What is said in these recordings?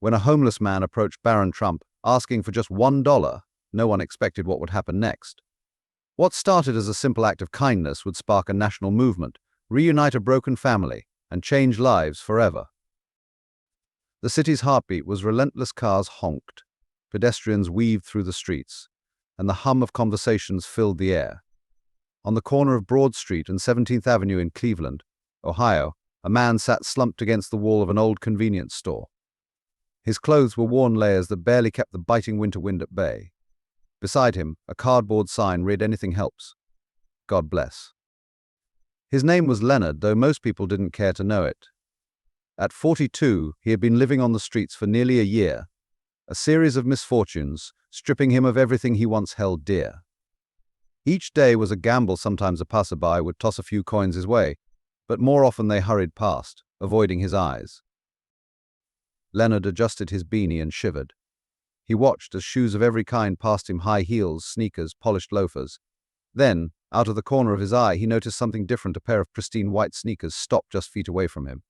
When a homeless man approached Barron Trump asking for just $1, no one expected what would happen next. What started as a simple act of kindness would spark a national movement, reunite a broken family, and change lives forever. The city's heartbeat was relentless. Cars honked, pedestrians weaved through the streets, and the hum of conversations filled the air. On the corner of Broad Street and 17th Avenue in Cleveland, Ohio, a man sat slumped against the wall of an old convenience store. His clothes were worn layers that barely kept the biting winter wind at bay. Beside him, a cardboard sign read "Anything helps. God bless." His name was Leonard, though most people didn't care to know it. At 42, he had been living on the streets for nearly a year, a series of misfortunes stripping him of everything he once held dear. Each day was a gamble. Sometimes a passerby would toss a few coins his way, but more often they hurried past, avoiding his eyes. Leonard adjusted his beanie and shivered. He watched as shoes of every kind passed him: high heels, sneakers, polished loafers. Then, out of the corner of his eye, he noticed something different. A pair of pristine white sneakers stopped just feet away from him.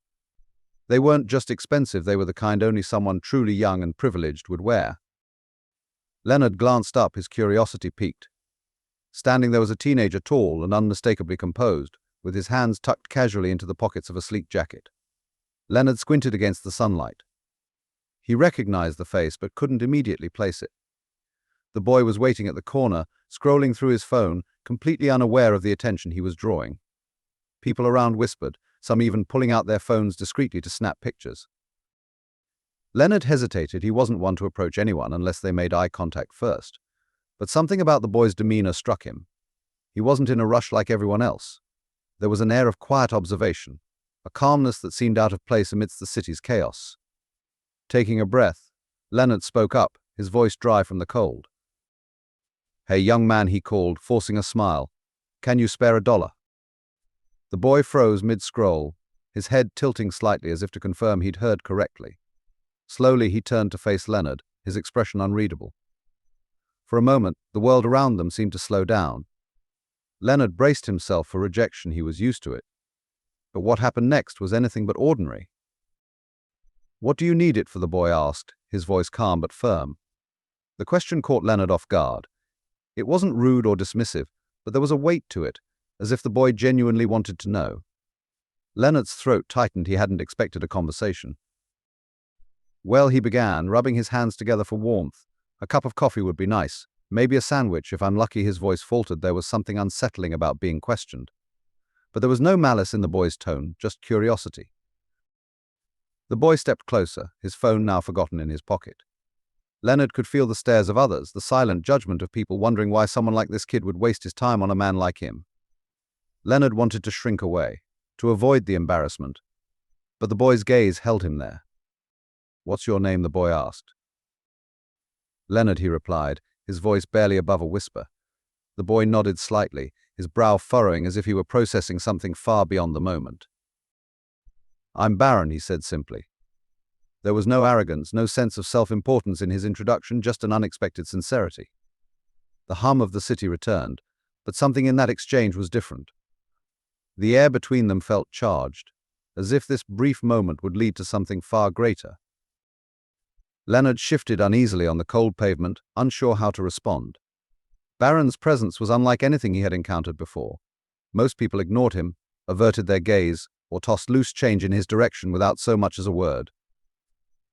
They weren't just expensive, they were the kind only someone truly young and privileged would wear. Leonard glanced up, his curiosity piqued. Standing there was a teenager, tall and unmistakably composed, with his hands tucked casually into the pockets of a sleek jacket. Leonard squinted against the sunlight. He recognized the face but couldn't immediately place it. The boy was waiting at the corner, scrolling through his phone, completely unaware of the attention he was drawing. People around whispered, some even pulling out their phones discreetly to snap pictures. Leonard hesitated. He wasn't one to approach anyone unless they made eye contact first. But something about the boy's demeanor struck him. He wasn't in a rush like everyone else. There was an air of quiet observation, a calmness that seemed out of place amidst the city's chaos. Taking a breath, Leonard spoke up, his voice dry from the cold. "Hey, young man," he called, forcing a smile. "Can you spare $1?" The boy froze mid-scroll, his head tilting slightly as if to confirm he'd heard correctly. Slowly he turned to face Leonard, his expression unreadable. For a moment, the world around them seemed to slow down. Leonard braced himself for rejection. He was used to it. But what happened next was anything but ordinary. "What do you need it for?" the boy asked, his voice calm but firm. The question caught Leonard off guard. It wasn't rude or dismissive, but there was a weight to it, as if the boy genuinely wanted to know. Leonard's throat tightened. He hadn't expected a conversation. "Well," he began, rubbing his hands together for warmth. "A cup of coffee would be nice. Maybe a sandwich, if I'm lucky." His voice faltered. There was something unsettling about being questioned. But there was no malice in the boy's tone, just curiosity. The boy stepped closer, his phone now forgotten in his pocket. Leonard could feel the stares of others, the silent judgment of people wondering why someone like this kid would waste his time on a man like him. Leonard wanted to shrink away, to avoid the embarrassment, but the boy's gaze held him there. "What's your name?" the boy asked. "Leonard," he replied, his voice barely above a whisper. The boy nodded slightly, his brow furrowing as if he were processing something far beyond the moment. "I'm Barron," he said simply. There was no arrogance, no sense of self-importance in his introduction, just an unexpected sincerity. The hum of the city returned, but something in that exchange was different. The air between them felt charged, as if this brief moment would lead to something far greater. Leonard shifted uneasily on the cold pavement, unsure how to respond. Barron's presence was unlike anything he had encountered before. Most people ignored him, averted their gaze, or tossed loose change in his direction without so much as a word.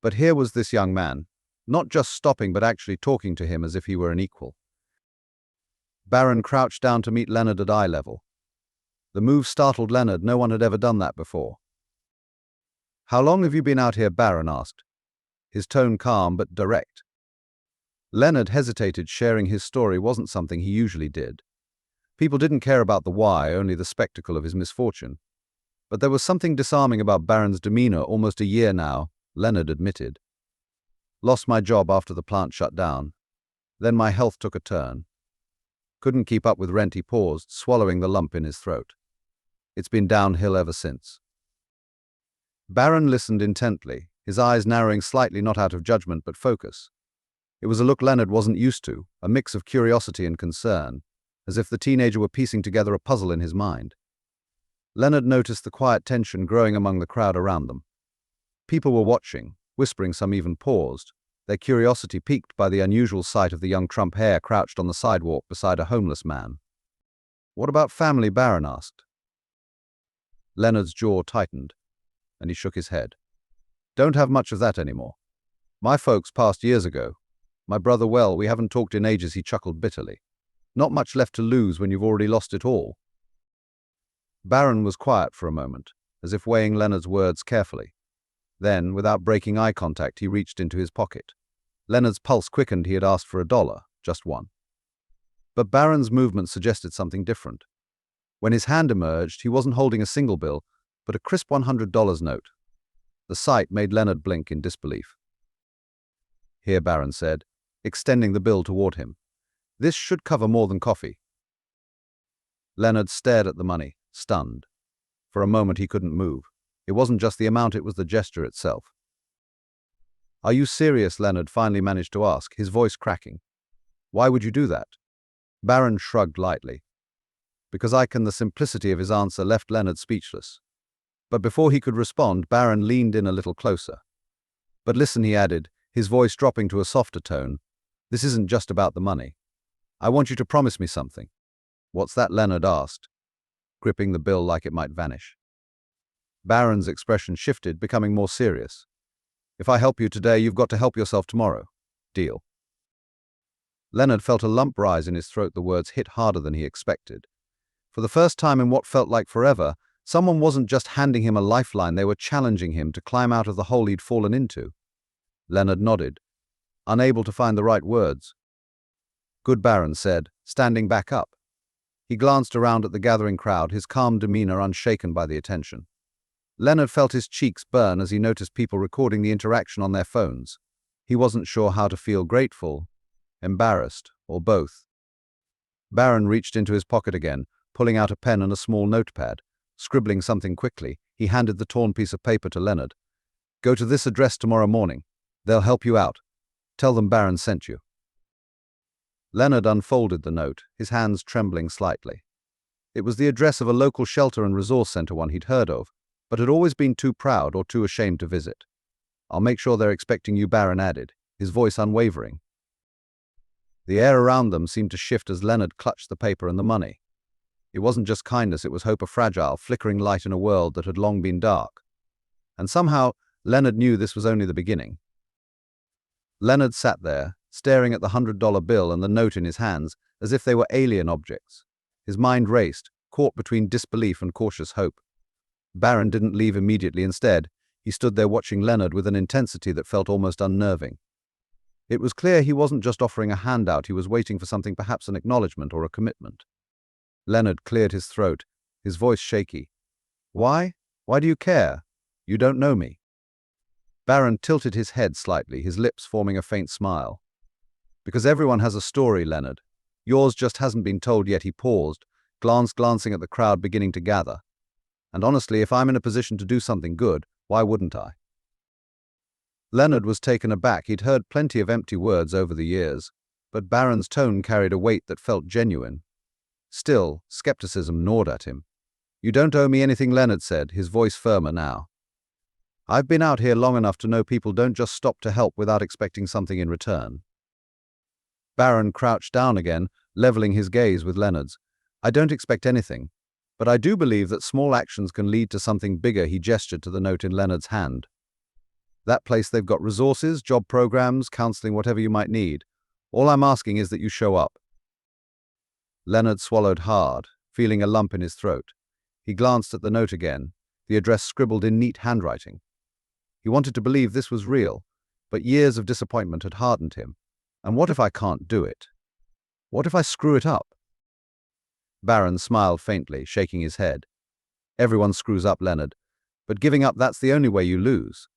But here was this young man, not just stopping but actually talking to him as if he were an equal. Barron crouched down to meet Leonard at eye level. The move startled Leonard. No one had ever done that before. "How long have you been out here?" Barron asked, his tone calm but direct. Leonard hesitated. Sharing his story wasn't something he usually did. People didn't care about the why, only the spectacle of his misfortune. But there was something disarming about Barron's demeanor. "Almost a year now," Leonard admitted. "Lost my job after the plant shut down. Then my health took a turn. Couldn't keep up with rent." He paused, swallowing the lump in his throat. "It's been downhill ever since." Barron listened intently, his eyes narrowing slightly, not out of judgment but focus. It was a look Leonard wasn't used to, a mix of curiosity and concern, as if the teenager were piecing together a puzzle in his mind. Leonard noticed the quiet tension growing among the crowd around them. People were watching, Whispering, some even paused, their curiosity piqued by the unusual sight of the young Trump heir crouched on the sidewalk beside a homeless man. "What about family?" Barron asked. Leonard's jaw tightened, and he shook his head. "Don't have much of that anymore. My folks passed years ago. My brother, well, we haven't talked in ages," he chuckled bitterly. "Not much left to lose when you've already lost it all." Barron was quiet for a moment, as if weighing Leonard's words carefully. Then, without breaking eye contact, he reached into his pocket. Leonard's pulse quickened. He had asked for $1, just one. But Barron's movement suggested something different. When his hand emerged, he wasn't holding a single bill, but a crisp $100 note. The sight made Leonard blink in disbelief. "Here," Barron said, extending the bill toward him. "This should cover more than coffee." Leonard stared at the money, stunned. For a moment he couldn't move. It wasn't just the amount, it was the gesture itself. "Are you serious?" Leonard finally managed to ask, his voice cracking. "Why would you do that?" Barron shrugged lightly. "Because I can." The simplicity of his answer left Leonard speechless. But before he could respond, Barron leaned in a little closer. "But listen," he added, his voice dropping to a softer tone. "This isn't just about the money. I want you to promise me something." "What's that?" Leonard asked, gripping the bill like it might vanish. Barron's expression shifted, becoming more serious. "If I help you today, you've got to help yourself tomorrow. Deal?" Leonard felt a lump rise in his throat. The words hit harder than he expected. For the first time in what felt like forever, someone wasn't just handing him a lifeline, they were challenging him to climb out of the hole he'd fallen into. Leonard nodded, unable to find the right words. "Good," Barron said, standing back up. He glanced around at the gathering crowd, his calm demeanor unshaken by the attention. Leonard felt his cheeks burn as he noticed people recording the interaction on their phones. He wasn't sure how to feel: grateful, embarrassed, or both. Barron reached into his pocket again, pulling out a pen and a small notepad. Scribbling something quickly, he handed the torn piece of paper to Leonard. "Go to this address tomorrow morning. They'll help you out. Tell them Barron sent you." Leonard unfolded the note, his hands trembling slightly. It was the address of a local shelter and resource center, one he'd heard of, but had always been too proud or too ashamed to visit. "I'll make sure they're expecting you," Barron added, his voice unwavering. The air around them seemed to shift as Leonard clutched the paper and the money. It wasn't just kindness, it was hope, a fragile, flickering light in a world that had long been dark. And somehow, Leonard knew this was only the beginning. Leonard sat there, staring at the $100 bill and the note in his hands as if they were alien objects. His mind raced, caught between disbelief and cautious hope. Barron didn't leave immediately. Instead, he stood there watching Leonard with an intensity that felt almost unnerving. It was clear he wasn't just offering a handout, he was waiting for something, perhaps an acknowledgement or a commitment. Leonard cleared his throat, his voice shaky. "Why? Why do you care? You don't know me." Barron tilted his head slightly, his lips forming a faint smile. "Because everyone has a story, Leonard. Yours just hasn't been told yet." He paused, glancing at the crowd beginning to gather. "And honestly, if I'm in a position to do something good, why wouldn't I?" Leonard was taken aback. He'd heard plenty of empty words over the years, but Barron's tone carried a weight that felt genuine. Still, skepticism gnawed at him. "You don't owe me anything," Leonard said, his voice firmer now. "I've been out here long enough to know people don't just stop to help without expecting something in return." Barron crouched down again, leveling his gaze with Leonard's. "I don't expect anything, but I do believe that small actions can lead to something bigger." He gestured to the note in Leonard's hand. "That place, they've got resources, job programs, counseling, whatever you might need. All I'm asking is that you show up." Leonard swallowed hard, feeling a lump in his throat. He glanced at the note again, the address scribbled in neat handwriting. He wanted to believe this was real, but years of disappointment had hardened him. And what if I can't do it? What if I screw it up? Barron smiled faintly, shaking his head. "Everyone screws up, Leonard, but giving up, that's the only way you lose."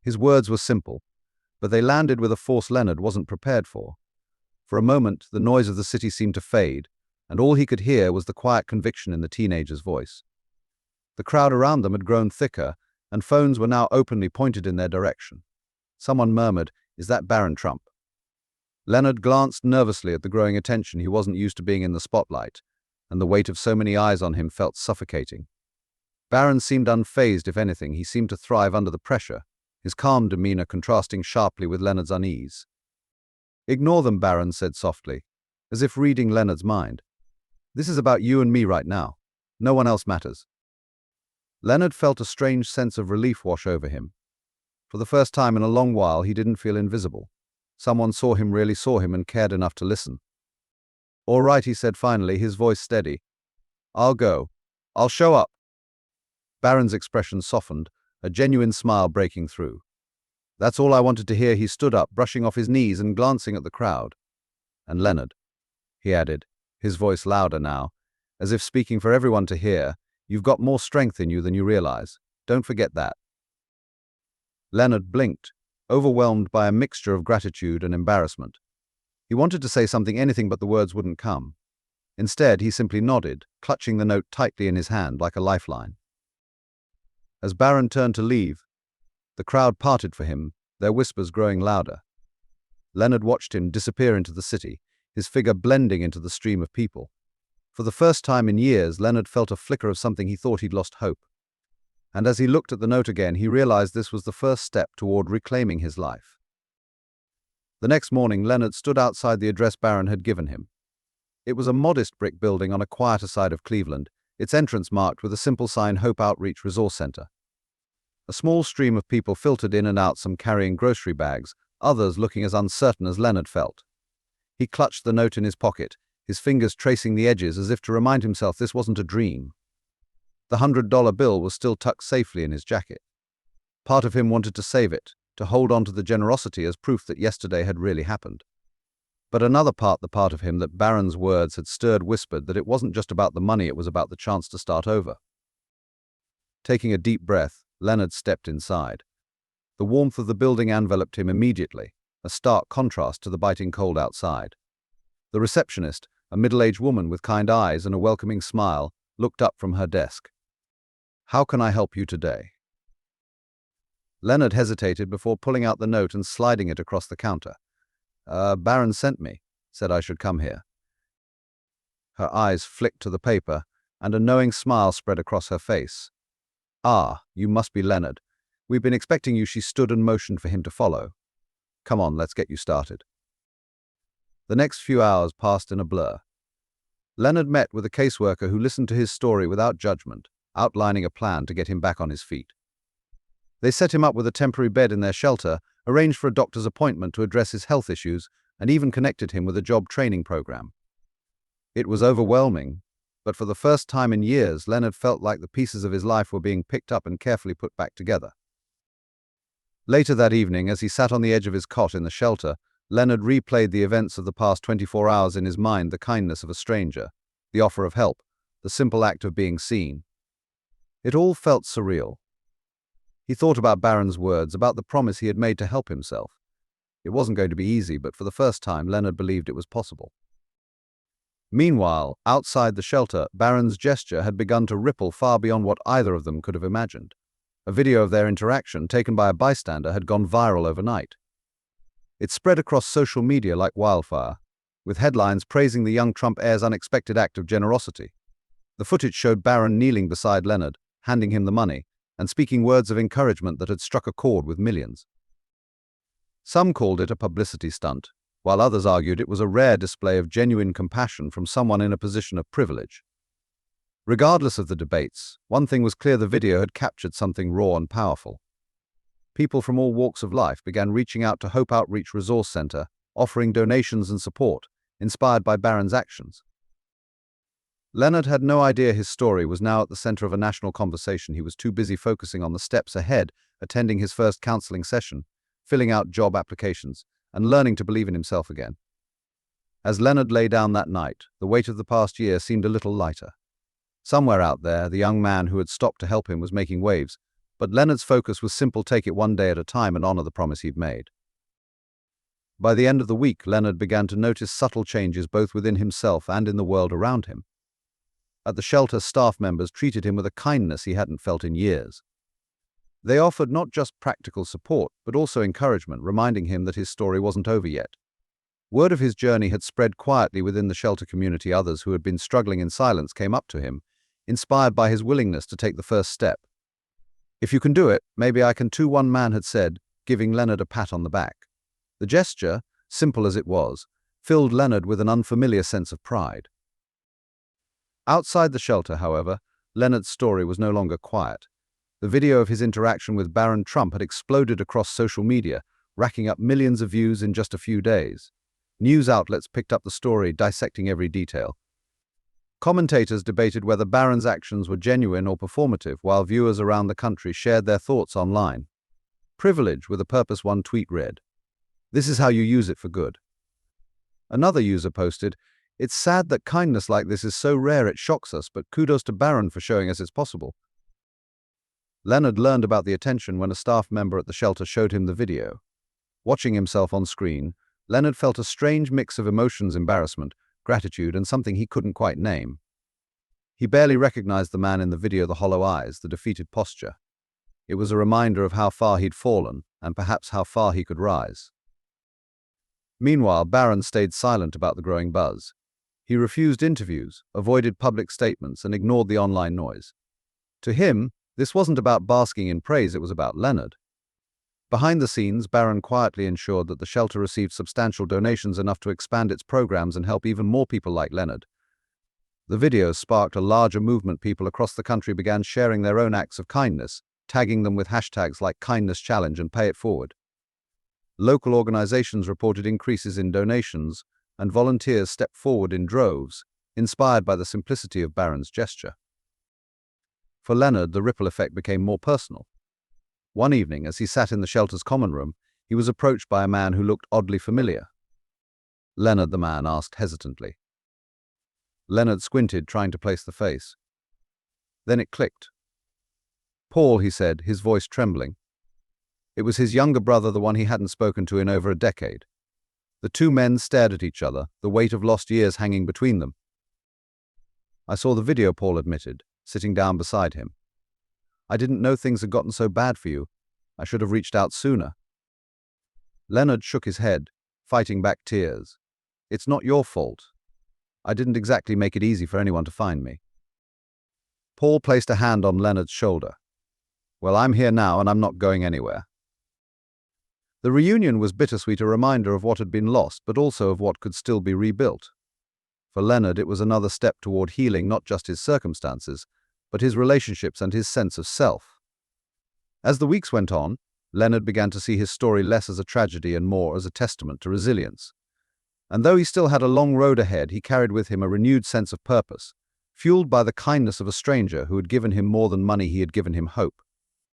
His words were simple, but they landed with a force Leonard wasn't prepared for. For a moment, the noise of the city seemed to fade, and all he could hear was the quiet conviction in the teenager's voice. The crowd around them had grown thicker, and phones were now openly pointed in their direction. Someone murmured, "Is that Barron Trump?" Leonard glanced nervously at the growing attention. He wasn't used to being in the spotlight, and the weight of so many eyes on him felt suffocating. Barron seemed unfazed. If anything, he seemed to thrive under the pressure. his calm demeanor contrasting sharply with Leonard's unease. "Ignore them," Barron said softly, as if reading Leonard's mind. "This is about you and me right now. No one else matters." Leonard felt a strange sense of relief wash over him. For the first time in a long while, he didn't feel invisible. Someone really saw him and cared enough to listen. "All right," he said finally, his voice steady. "I'll go. I'll show up." Barron's expression softened, a genuine smile breaking through. "That's all I wanted to hear." He stood up, brushing off his knees and glancing at the crowd. "And Leonard," he added, his voice louder now, as if speaking for everyone to hear, "you've got more strength in you than you realize. Don't forget that." Leonard blinked, overwhelmed by a mixture of gratitude and embarrassment. He wanted to say something, anything, but the words wouldn't come. Instead, he simply nodded, clutching the note tightly in his hand like a lifeline. As Barron turned to leave, the crowd parted for him, their whispers growing louder. Leonard watched him disappear into the city, his figure blending into the stream of people. For the first time in years, Leonard felt a flicker of something he thought he'd lost hope. And as he looked at the note again, he realized this was the first step toward reclaiming his life. The next morning, Leonard stood outside the address Barron had given him. It was a modest brick building on a quieter side of Cleveland, its entrance marked with a simple sign, Hope Outreach Resource Center. A small stream of people filtered in and out, some carrying grocery bags, others looking as uncertain as Leonard felt. He clutched the note in his pocket, his fingers tracing the edges as if to remind himself this wasn't a dream. The $100 bill was still tucked safely in his jacket. Part of him wanted to save it, to hold on to the generosity as proof that yesterday had really happened. But another part, the part of him that Barron's words had stirred, whispered that it wasn't just about the money, it was about the chance to start over. Taking a deep breath, Leonard stepped inside. The warmth of the building enveloped him immediately, a stark contrast to the biting cold outside. The receptionist, a middle-aged woman with kind eyes and a welcoming smile, looked up from her desk. "How can I help you today?" Leonard hesitated before pulling out the note and sliding it across the counter. Barron sent me, said I should come here." Her eyes flicked to the paper, and a knowing smile spread across her face. "Ah, you must be Leonard. We've been expecting you." She stood and motioned for him to follow. "Come on, let's get you started." The next few hours passed in a blur. Leonard met with a caseworker who listened to his story without judgment, outlining a plan to get him back on his feet. They set him up with a temporary bed in their shelter, arranged for a doctor's appointment to address his health issues, and even connected him with a job training program. It was overwhelming, but for the first time in years, Leonard felt like the pieces of his life were being picked up and carefully put back together. Later that evening, as he sat on the edge of his cot in the shelter, Leonard replayed the events of the past 24 hours in his mind, the kindness of a stranger, the offer of help, the simple act of being seen. It all felt surreal. He thought about Barron's words, about the promise he had made to help himself. It wasn't going to be easy, but for the first time, Leonard believed it was possible. Meanwhile, outside the shelter, Barron's gesture had begun to ripple far beyond what either of them could have imagined. A video of their interaction, taken by a bystander, had gone viral overnight. It spread across social media like wildfire, with headlines praising the young Trump heir's unexpected act of generosity. The footage showed Barron kneeling beside Leonard, handing him the money, and speaking words of encouragement that had struck a chord with millions. Some called it a publicity stunt, while others argued it was a rare display of genuine compassion from someone in a position of privilege. Regardless of the debates, one thing was clear: the video had captured something raw and powerful. People from all walks of life began reaching out to Hope Outreach Resource Center, offering donations and support, inspired by Barron's actions. Leonard had no idea his story was now at the center of a national conversation. He was too busy focusing on the steps ahead, attending his first counseling session, filling out job applications, and learning to believe in himself again. As Leonard lay down that night, the weight of the past year seemed a little lighter. Somewhere out there, the young man who had stopped to help him was making waves, but Leonard's focus was simple: take it one day at a time and honor the promise he'd made. By the end of the week, Leonard began to notice subtle changes both within himself and in the world around him. At the shelter, staff members treated him with a kindness he hadn't felt in years. They offered not just practical support, but also encouragement, reminding him that his story wasn't over yet. Word of his journey had spread quietly within the shelter community. Others who had been struggling in silence came up to him, inspired by his willingness to take the first step. "If you can do it, maybe I can too," one man had said, giving Leonard a pat on the back. The gesture, simple as it was, filled Leonard with an unfamiliar sense of pride. Outside the shelter, however, Leonard's story was no longer quiet. The video of his interaction with Barron Trump had exploded across social media, racking up millions of views in just a few days. News outlets picked up the story, dissecting every detail. Commentators debated whether Barron's actions were genuine or performative, while viewers around the country shared their thoughts online. "Privilege with a purpose," one tweet read. "This is how you use it for good." Another user posted, "It's sad that kindness like this is so rare it shocks us, but kudos to Barron for showing us it's possible." Leonard learned about the attention when a staff member at the shelter showed him the video. Watching himself on screen, Leonard felt a strange mix of emotions: embarrassment, gratitude, and something he couldn't quite name. He barely recognized the man in the video, the hollow eyes, the defeated posture. It was a reminder of how far he'd fallen, and perhaps how far he could rise. Meanwhile, Barron stayed silent about the growing buzz. He refused interviews, avoided public statements, and ignored the online noise. To him, this wasn't about basking in praise, it was about Leonard. Behind the scenes, Barron quietly ensured that the shelter received substantial donations, enough to expand its programs and help even more people like Leonard. The video sparked a larger movement. People across the country began sharing their own acts of kindness, tagging them with hashtags like Kindness Challenge and Pay It Forward. Local organizations reported increases in donations, and volunteers stepped forward in droves, inspired by the simplicity of Barron's gesture. For Leonard, the ripple effect became more personal. One evening, as he sat in the shelter's common room, he was approached by a man who looked oddly familiar. "Leonard?" the man asked hesitantly. Leonard squinted, trying to place the face. Then it clicked. "Paul," he said, his voice trembling. It was his younger brother, the one he hadn't spoken to in over a decade. The two men stared at each other, the weight of lost years hanging between them. "I saw the video," Paul admitted, sitting down beside him. "I didn't know things had gotten so bad for you. I should have reached out sooner." Leonard shook his head, fighting back tears. "It's not your fault. I didn't exactly make it easy for anyone to find me." Paul placed a hand on Leonard's shoulder. "Well, I'm here now, and I'm not going anywhere." The reunion was bittersweet, a reminder of what had been lost, but also of what could still be rebuilt. For Leonard, it was another step toward healing not just his circumstances, but his relationships and his sense of self. As the weeks went on, Leonard began to see his story less as a tragedy and more as a testament to resilience. And though he still had a long road ahead, he carried with him a renewed sense of purpose, fueled by the kindness of a stranger who had given him more than money. He had given him hope.